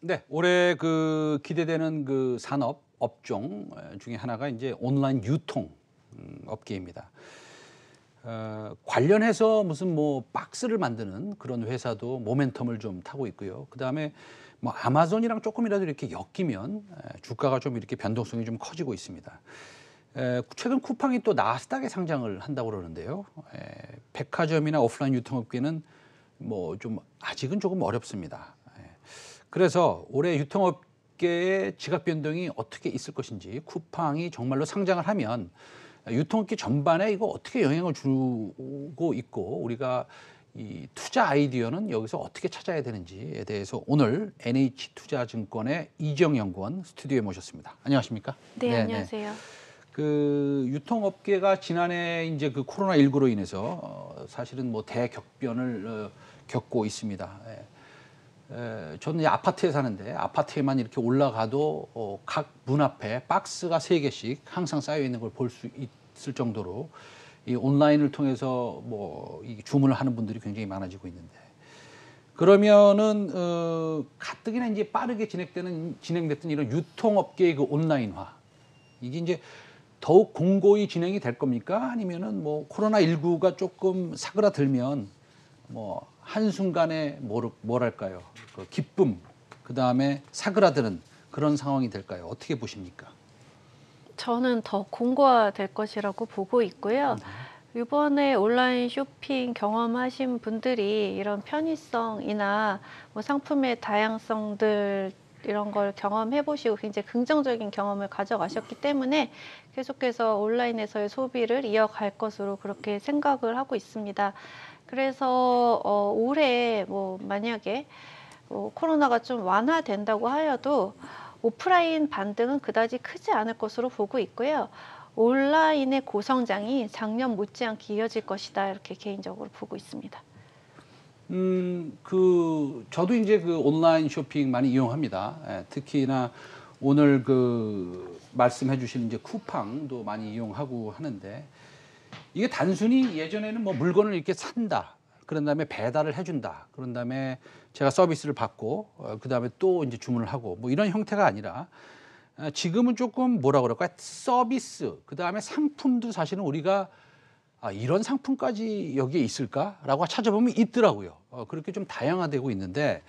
네, 올해 그 기대되는 그 산업 업종 중에 하나가 이제 온라인 유통 업계입니다. 관련해서 무슨 뭐 박스를 만드는 그런 회사도 모멘텀을 좀 타고 있고요. 그다음에 뭐 아마존이랑 조금이라도 이렇게 엮이면 주가가 좀 이렇게 변동성이 좀 커지고 있습니다. 최근 쿠팡이 또 나스닥에 상장을 한다고 그러는데요. 백화점이나 오프라인 유통업계는 뭐 좀 아직은 조금 어렵습니다. 그래서 올해 유통업계의 지각 변동이 어떻게 있을 것인지, 쿠팡이 정말로 상장을 하면 유통업계 전반에 이거 어떻게 영향을 주고 있고, 우리가 이 투자 아이디어는 여기서 어떻게 찾아야 되는지에 대해서 오늘 NH투자증권의 이지영 연구원 스튜디오에 모셨습니다. 안녕하십니까? 네, 안녕하세요. 그 유통업계가 지난해 이제 그 코로나19로 인해서 사실은 뭐 대격변을 겪고 있습니다. 저는 이제 아파트에 사는데 아파트에만 이렇게 올라가도 각 문 앞에 박스가 3개씩 항상 쌓여 있는 걸 볼 수 있을 정도로 이 온라인을 통해서 뭐 이 주문을 하는 분들이 굉장히 많아지고 있는데, 그러면은 가뜩이나 이제 빠르게 진행됐던 이런 유통업계의 그 온라인화, 이게 이제 더욱 공고히 진행이 될 겁니까? 아니면은 뭐 코로나19가 조금 사그라들면 뭐 한순간에 뭐랄까요? 그 기쁨, 그다음에 사그라드는 그런 상황이 될까요? 어떻게 보십니까? 저는 더 공고화될 것이라고 보고 있고요. 이번에 온라인 쇼핑 경험하신 분들이 이런 편의성이나 뭐 상품의 다양성들 이런 걸 경험해 보시고 굉장히 긍정적인 경험을 가져가셨기 때문에 계속해서 온라인에서의 소비를 이어갈 것으로 그렇게 생각을 하고 있습니다. 그래서 올해 뭐 만약에 코로나가 좀 완화된다고 하여도 오프라인 반등은 그다지 크지 않을 것으로 보고 있고요. 온라인의 고성장이 작년 못지않게 이어질 것이다, 이렇게 개인적으로 보고 있습니다. 저도 이제 그 온라인 쇼핑 많이 이용합니다. 특히나 오늘 그 말씀해 주신 이제 쿠팡도 많이 이용하고 하는데, 이게 단순히 예전에는 뭐 물건을 이렇게 산다, 그런 다음에 배달을 해준다, 그런 다음에 제가 서비스를 받고 그 다음에 또 이제 주문을 하고 뭐 이런 형태가 아니라, 지금은 조금 뭐라 그럴까요? 서비스, 그 다음에 상품도 사실은 우리가 이런 상품까지 여기에 있을까라고 찾아보면 있더라고요. 그렇게 좀 다양화되고 있는데,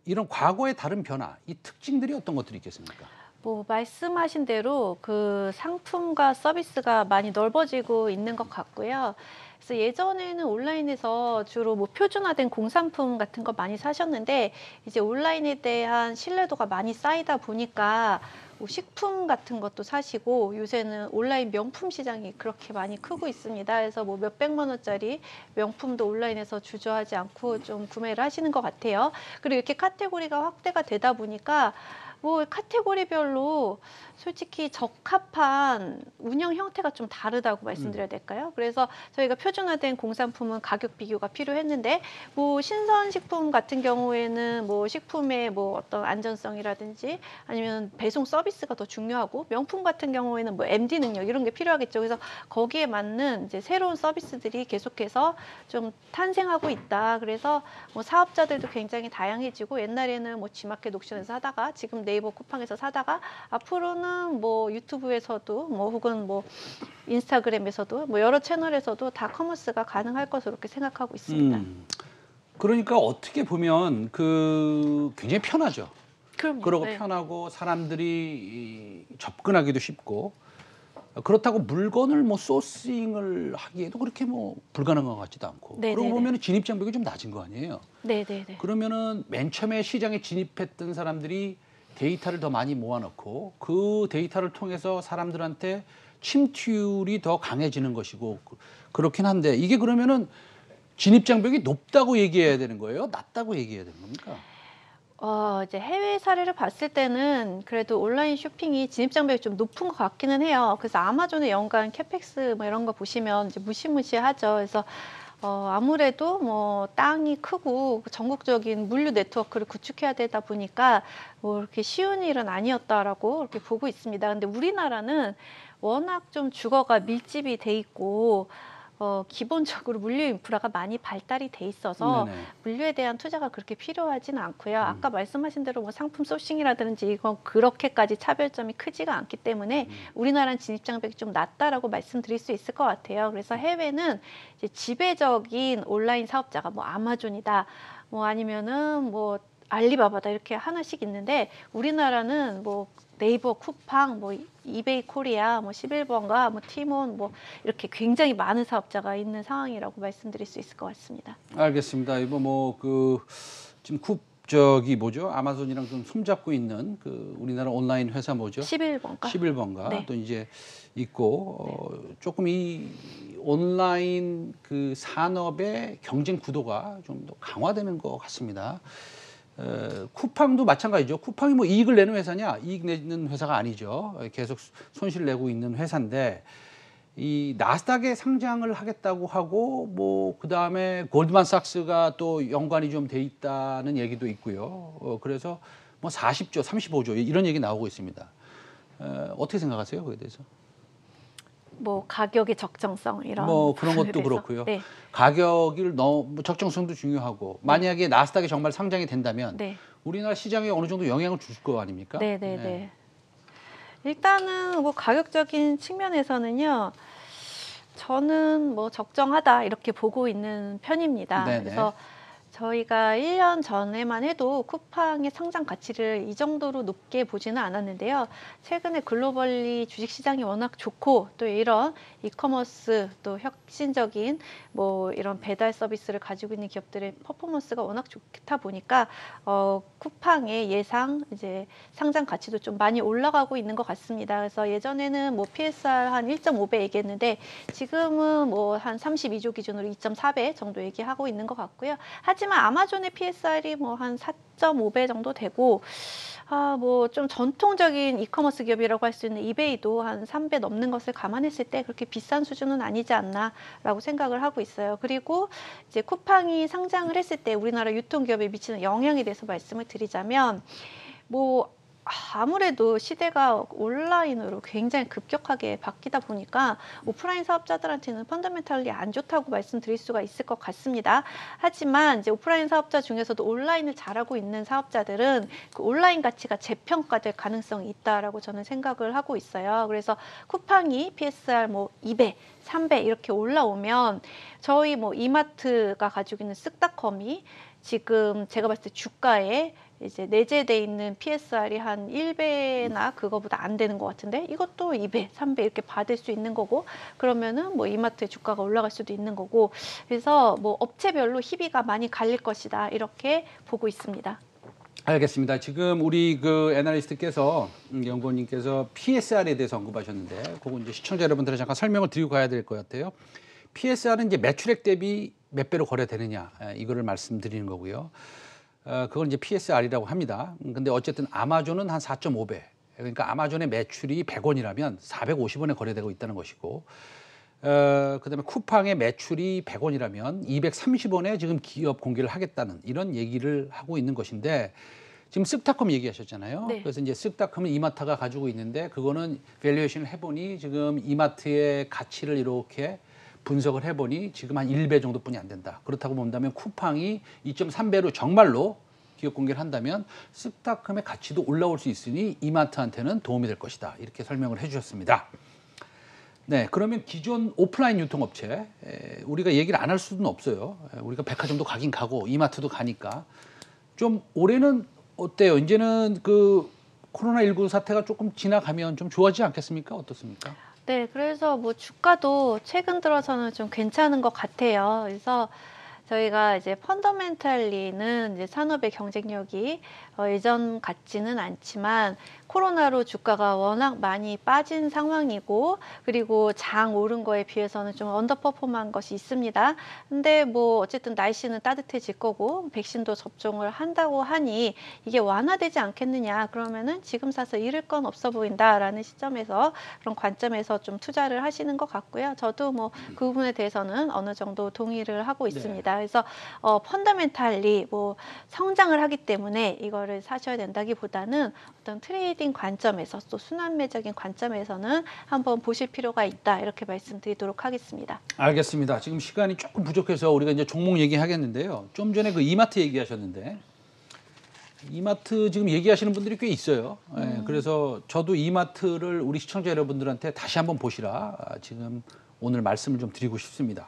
이런 과거의 다른 변화, 이 특징들이 어떤 것들이 있겠습니까? 뭐 말씀하신 대로 그 상품과 서비스가 많이 넓어지고 있는 것 같고요. 그래서 예전에는 온라인에서 주로 뭐 표준화된 공산품 같은 거 많이 사셨는데, 이제 온라인에 대한 신뢰도가 많이 쌓이다 보니까 뭐 식품 같은 것도 사시고, 요새는 온라인 명품 시장이 그렇게 많이 크고 있습니다. 그래서 뭐 몇백만 원짜리 명품도 온라인에서 주저하지 않고 좀 구매를 하시는 것 같아요. 그리고 이렇게 카테고리가 확대가 되다 보니까 뭐 카테고리별로 솔직히 적합한 운영 형태가 좀 다르다고 말씀드려야 될까요? 그래서 저희가 표준화된 공산품은 가격 비교가 필요했는데, 뭐 신선식품 같은 경우에는 뭐 식품의 뭐 어떤 안전성이라든지 아니면 배송 서비스가 더 중요하고, 명품 같은 경우에는 뭐 MD 능력 이런 게 필요하겠죠. 그래서 거기에 맞는 이제 새로운 서비스들이 계속해서 좀 탄생하고 있다. 그래서 뭐 사업자들도 굉장히 다양해지고, 옛날에는 뭐 G마켓 옥션에서 하다가 지금 네이버 쿠팡에서 사다가 앞으로는 뭐 유튜브에서도 뭐 혹은 뭐 인스타그램에서도 뭐 여러 채널에서도 다 커머스가 가능할 것으로 그렇게 생각하고 있습니다. 그러니까 어떻게 보면 그 굉장히 편하죠. 그럼요. 그러고 네. 편하고 사람들이 접근하기도 쉽고, 그렇다고 물건을 뭐 소싱을 하기에도 그렇게 뭐 불가능한 것 같지도 않고, 그러고 네네네. 보면 진입 장벽이 좀 낮은 거 아니에요. 네네네. 그러면은 맨 처음에 시장에 진입했던 사람들이 데이터를 더 많이 모아놓고 그 데이터를 통해서 사람들한테 침투율이 더 강해지는 것이고, 그렇긴 한데, 이게 그러면은 진입 장벽이 높다고 얘기해야 되는 거예요? 낮다고 얘기해야 되는 겁니까? 이제 해외 사례를 봤을 때는 그래도 온라인 쇼핑이 진입 장벽이 좀 높은 것 같기는 해요. 그래서 아마존의 연간 캐펙스 뭐 이런 거 보시면 이제 무시무시하죠. 그래서 아무래도 뭐 땅이 크고 전국적인 물류 네트워크를 구축해야 되다 보니까 뭐 이렇게 쉬운 일은 아니었다라고 이렇게 보고 있습니다. 근데 우리나라는 워낙 좀 주거가 밀집이 돼 있고 기본적으로 물류 인프라가 많이 발달이 돼 있어서 네네. 물류에 대한 투자가 그렇게 필요하지는 않고요. 아까 말씀하신 대로 뭐 상품 소싱이라든지 이건 그렇게까지 차별점이 크지가 않기 때문에 우리나라는 진입 장벽이 좀 낮다라고 말씀드릴 수 있을 것 같아요. 그래서 해외는 이제 지배적인 온라인 사업자가 뭐 아마존이다, 뭐 아니면은 뭐 알리바바다 이렇게 하나씩 있는데 우리나라는 뭐 네이버, 쿠팡, 뭐 이베이 코리아, 뭐 11번가, 뭐 티몬, 뭐 이렇게 굉장히 많은 사업자가 있는 상황이라고 말씀드릴 수 있을 것 같습니다. 알겠습니다. 이거 뭐 그 지금 저기 뭐죠? 아마존이랑 좀 손잡고 있는 그 우리나라 온라인 회사 뭐죠? 11번가? 11번가 네. 또 이제 있고 조금 이 온라인 그 산업의 경쟁 구도가 좀 더 강화되는 것 같습니다. 쿠팡도 마찬가지죠. 쿠팡이 뭐 이익을 내는 회사냐? 이익 내는 회사가 아니죠. 계속 손실 내고 있는 회사인데 이 나스닥에 상장을 하겠다고 하고 뭐 그다음에 골드만삭스가 또 연관이 좀 돼 있다는 얘기도 있고요. 그래서 뭐 40조, 35조 이런 얘기 나오고 있습니다. 어떻게 생각하세요? 그에 대해서? 뭐 가격의 적정성 이런 뭐 그런 부분에 것도 대해서. 그렇고요. 네. 가격을 너무 적정성도 중요하고 만약에 나스닥에 정말 상장이 된다면 네. 우리나라 시장에 어느 정도 영향을 줄 거 아닙니까? 네, 네, 네. 일단은 뭐 가격적인 측면에서는요. 저는 뭐 적정하다 이렇게 보고 있는 편입니다. 네네. 그래서 저희가 1년 전에만 해도 쿠팡의 상장 가치를 이 정도로 높게 보지는 않았는데요. 최근에 글로벌리 주식시장이 워낙 좋고 또 이런 이커머스 또 혁신적인 뭐 이런 배달 서비스를 가지고 있는 기업들의 퍼포먼스가 워낙 좋다 보니까 쿠팡의 예상 이제 상장 가치도 좀 많이 올라가고 있는 것 같습니다. 그래서 예전에는 뭐 PSR 한 1.5배 얘기했는데 지금은 뭐 한 32조 기준으로 2.4배 정도 얘기하고 있는 것 같고요. 하지만 아마존의 PSR이 뭐 한 4.5배 정도 되고 뭐 좀 전통적인 이커머스 기업이라고 할 수 있는 이베이도 한 3배 넘는 것을 감안했을 때 그렇게 비싼 수준은 아니지 않나라고 생각을 하고 있어요. 그리고 이제 쿠팡이 상장을 했을 때 우리나라 유통기업에 미치는 영향에 대해서 말씀을 드리자면 뭐 아무래도 시대가 온라인으로 굉장히 급격하게 바뀌다 보니까 오프라인 사업자들한테는 펀더멘탈리 안 좋다고 말씀드릴 수가 있을 것 같습니다. 하지만 이제 오프라인 사업자 중에서도 온라인을 잘하고 있는 사업자들은 그 온라인 가치가 재평가될 가능성이 있다라고 저는 생각을 하고 있어요. 그래서 쿠팡이 PSR 뭐 2배, 3배 이렇게 올라오면 저희 뭐 이마트가 가지고 있는 쓱닷컴이 지금 제가 봤을 때 주가에 이제 내재돼 있는 PSR이 한 1배나 그거보다 안 되는 것 같은데 이것도 2배, 3배 이렇게 받을 수 있는 거고 그러면은 뭐 이마트의 주가가 올라갈 수도 있는 거고 그래서 뭐 업체별로 희비가 많이 갈릴 것이다 이렇게 보고 있습니다. 알겠습니다. 지금 우리 그 애널리스트께서 연구원님께서 PSR에 대해서 언급하셨는데 그거 이제 시청자 여러분들에 잠깐 설명을 드리고 가야 될 것 같아요. PSR은 이제 매출액 대비 몇 배로 거래되느냐 이거를 말씀드리는 거고요. 그걸 이제 PSR이라고 합니다. 근데 어쨌든 아마존은 한 4.5배. 그러니까 아마존의 매출이 100원이라면 450원에 거래되고 있다는 것이고, 그다음에 쿠팡의 매출이 100원이라면 230원에 지금 기업 공개를 하겠다는 이런 얘기를 하고 있는 것인데, 지금 쓱닷컴 얘기하셨잖아요. 네. 그래서 이제 쓱닷컴은 이마트가 가지고 있는데 그거는 밸류에이션을 해보니 지금 이마트의 가치를 이렇게 분석을 해보니 지금 한 1배 정도뿐이 안 된다. 그렇다고 본다면 쿠팡이 2.3배로 정말로 기업 공개를 한다면 쓱닷컴의 가치도 올라올 수 있으니 이마트한테는 도움이 될 것이다. 이렇게 설명을 해주셨습니다. 네, 그러면 기존 오프라인 유통업체 우리가 얘기를 안 할 수는 없어요. 우리가 백화점도 가긴 가고 이마트도 가니까 좀 올해는 어때요? 이제는 그 코로나19 사태가 조금 지나가면 좀 좋아지지 않겠습니까? 어떻습니까? 네, 그래서 뭐 주가도 최근 들어서는 좀 괜찮은 것 같아요. 그래서 저희가 이제 펀더멘탈리는 이제 산업의 경쟁력이 예전 같지는 않지만 코로나로 주가가 워낙 많이 빠진 상황이고 그리고 장 오른 거에 비해서는 좀 언더퍼폼한 것이 있습니다. 근데 뭐 어쨌든 날씨는 따뜻해질 거고 백신도 접종을 한다고 하니 이게 완화되지 않겠느냐 그러면은 지금 사서 잃을 건 없어 보인다라는 시점에서 그런 관점에서 좀 투자를 하시는 것 같고요. 저도 뭐 그 부분에 대해서는 어느 정도 동의를 하고 있습니다. 그래서 펀더멘탈리 뭐 성장을 하기 때문에 이거를 사셔야 된다기보다는 어떤 트레이딩 트레이딩 관점에서 또 순환매적인 관점에서는 한번 보실 필요가 있다 이렇게 말씀드리도록 하겠습니다. 알겠습니다. 지금 시간이 조금 부족해서 우리가 이제 종목 얘기하겠는데요. 좀 전에 그 이마트 얘기하셨는데 이마트 지금 얘기하시는 분들이 꽤 있어요. 예, 그래서 저도 이마트를 우리 시청자 여러분들한테 다시 한번 보시라 지금 오늘 말씀을 좀 드리고 싶습니다.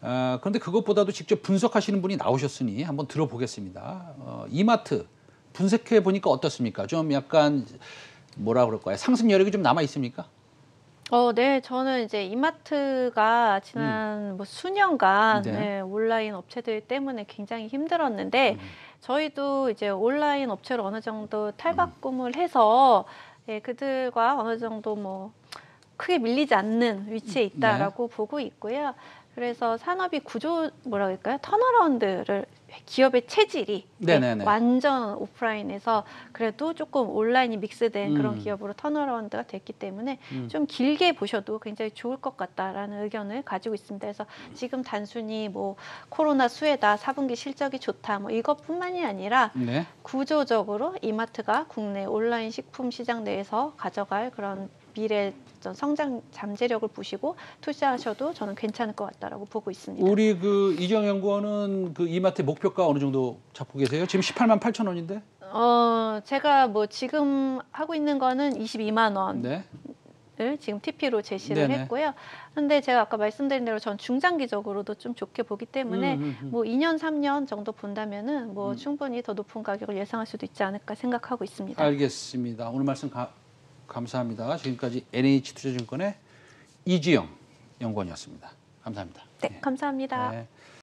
그런데 그것보다도 직접 분석하시는 분이 나오셨으니 한번 들어보겠습니다. 이마트 분석해 보니까 어떻습니까? 좀 약간 뭐라 그럴까요? 상승 여력이 좀 남아 있습니까? 네, 저는 이제 이마트가 지난 뭐 수년간 네. 네, 온라인 업체들 때문에 굉장히 힘들었는데 저희도 이제 온라인 업체로 어느 정도 탈바꿈을 해서 예, 그들과 어느 정도 뭐 크게 밀리지 않는 위치에 있다라고 보고 있고요. 그래서 산업이 구조 뭐라 그럴까요? 턴어라운드를 기업의 체질이 네네네. 완전 오프라인에서 그래도 조금 온라인이 믹스된 그런 기업으로 턴어라운드가 됐기 때문에 좀 길게 보셔도 굉장히 좋을 것 같다라는 의견을 가지고 있습니다. 그래서 지금 단순히 뭐 코로나 수혜다, 4분기 실적이 좋다, 뭐 이것뿐만이 아니라 네. 구조적으로 이마트가 국내 온라인 식품 시장 내에서 가져갈 그런 미래 성장 잠재력을 보시고 투자하셔도 저는 괜찮을 것 같다라고 보고 있습니다. 우리 그 이정 연구원은 그 이마트 목표가 어느 정도 잡고 계세요? 지금 18만 8천 원인데? 제가 뭐 지금 하고 있는 거는 22만 원을 네. 지금 TP로 제시를 네네. 했고요. 근데 제가 아까 말씀드린 대로 전 중장기적으로도 좀 좋게 보기 때문에 뭐 2년, 3년 정도 본다면은 뭐 충분히 더 높은 가격을 예상할 수도 있지 않을까 생각하고 있습니다. 알겠습니다. 오늘 말씀 감사합니다. 지금까지 NH투자증권의 이지영 연구원이었습니다. 감사합니다. 네, 감사합니다. 네.